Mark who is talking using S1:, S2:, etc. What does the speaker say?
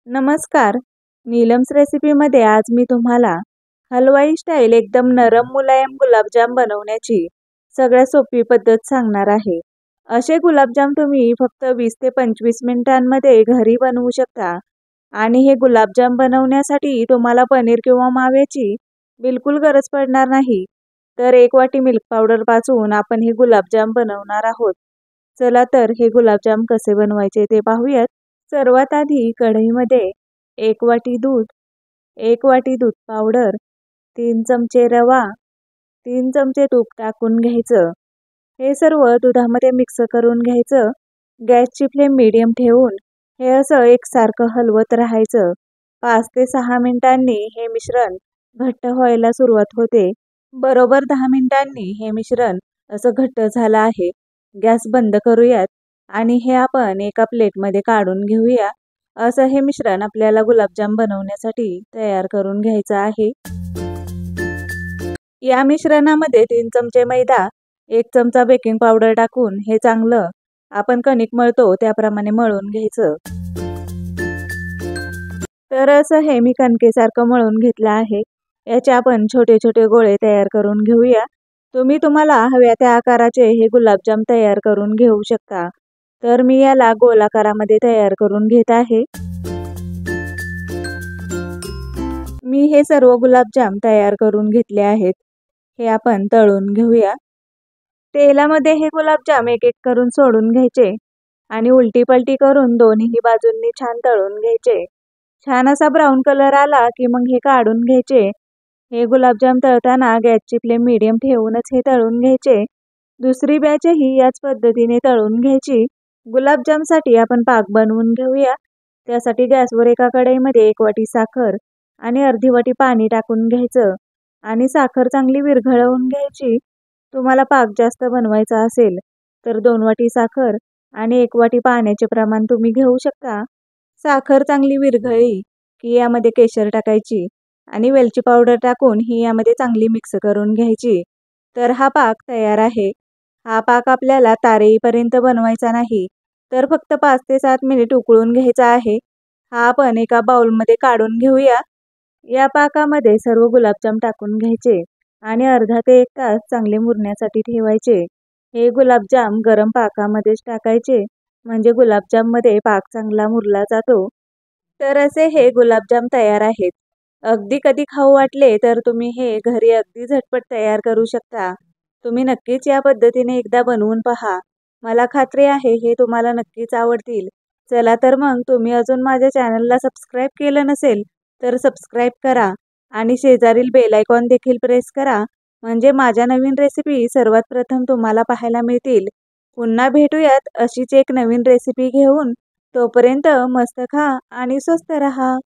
S1: नमस्कार. नीलम्स रेसिपीमध्ये आज मी तुम्हाला हलवाई स्टाईल एकदम नरम मुलायम गुलाबजाम बनवण्याची सगळ्यात सोपी पद्धत सांगणार आहे. असे गुलाबजाम तुम्ही फक्त 20 ते 25 मिनिटांमध्ये घरी बनवू शकता आणि हे गुलाबजाम बनवण्यासाठी तुम्हाला पनीर किंवा माव्याची बिलकुल गरज पडणार नाही. तर 1 वाटी मिल्क पावडर पासून आपण हे गुलाबजाम बनवणार आहोत. चला तर हे गुलाबजाम कसे बनवायचे ते पाहूयात. सर्वात आधी कढईमध्ये 1 वाटी दूध, 1 वाटी दूध पावडर, 3 चमचे रवा, 3 चमचे तूप टाकून घ्यायचं. हे सर्व दुधामध्ये मिक्स करून घ्यायचं. गॅसची फ्लेम मीडियम ठेवून हे असं एकसारखं हलवत राहायचं. 5 ते 6 मिनिटांनी हे मिश्रण घट्ट व्हायला सुरुवात होते. बरोबर 10 मिनिटांनी हे मिश्रण असं घट्ट झालं आहे. गॅस बंद करूयात आणि हे आपण एका प्लेटमध्ये काढून घेऊया. असं हे मिश्रण आपल्याला गुलाबजाम बनवण्यासाठी तयार करून घ्यायचं आहे. या मिश्रणामध्ये 3 चमचे मैदा, 1 चमचा बेकिंग पावडर टाकून हे चांगलं आपण कणिक मळतो त्याप्रमाणे मळून घ्यायचं. तर असं हे मी कणकेसारखं मळून घेतलं आहे. याचे आपण छोटे छोटे गोळे तयार करून घेऊया. तुम्ही तुम्हाला हव्या त्या आकाराचे हे गुलाबजाम तयार करून घेऊ शकता. तर मी याला गोलाकारामध्ये तयार करून घेत आहे. मी हे सर्व गुलाबजाम तयार करून घेतले आहेत. हे आपण तळून घेऊया. तेलामध्ये हे गुलाबजाम एक एक करून सोडून घ्यायचे आणि उलटी पलटी करून दोन्ही बाजूंनी छान तळून घ्यायचे. छान असा ब्राऊन कलर आला की मग हे काढून घ्यायचे. हे गुलाबजाम तळताना गॅसची फ्लेम मीडियम ठेवूनच हे तळून घ्यायचे. दुसरी बॅचही याच पद्धतीने तळून घ्यायची. गुलाबजामसाठी आपण पाक बनवून घेऊया. त्यासाठी गॅसवर एका कढईमध्ये 1 वाटी साखर आणि अर्धी वाटी पाणी टाकून घ्यायचं आणि साखर चांगली विरघळवून घ्यायची. तुम्हाला पाक जास्त बनवायचा असेल तर 2 वाटी साखर आणि 1 वाटी पाण्याचे प्रमाण तुम्ही घेऊ शकता. साखर चांगली विरघळली की यामध्ये केशर टाकायची आणि वेलची पावडर टाकून ही यामध्ये चांगली मिक्स करून घ्यायची. तर हा पाक तयार आहे. हा पाक आपल्याला तारे येईपर्यंत बनवायचा नाही, तर फक्त 5 ते 7 मिनिट उकळून घ्यायचा आहे. हा आपण एका बाउलमध्ये काढून घेऊया. या पाकामध्ये सर्व गुलाबजाम टाकून घ्यायचे आणि अर्धा ते 1 तास चांगले मुरण्यासाठी ठेवायचे. हे गुलाबजाम गरम पाकामध्येच टाकायचे म्हणजे गुलाबजाममध्ये पाक चांगला मुरला जातो. तर असे हे गुलाबजाम तयार आहेत. अगदी कधी खाऊ वाटले तर तुम्ही हे घरी अगदी झटपट तयार करू शकता. तुम्ही नक्कीच या पद्धतीने एकदा बनवून पहा. मला खात्री आहे हे तुम्हाला नक्कीच आवडतील. चला तर मग तुम्ही अजून माझ्या चॅनलला सबस्क्राईब केलं नसेल तर सबस्क्राईब करा आणि शेजारील बेल आयकॉन देखील प्रेस करा. म्हणजे माझ्या नवीन रेसिपी सर्वात प्रथम तुम्हाला पाहायला मिळतील. पुन्हा भेटूयात अशीच एक नवीन रेसिपी घेऊन. तोपर्यंत मस्त खा आणि स्वस्त रहा.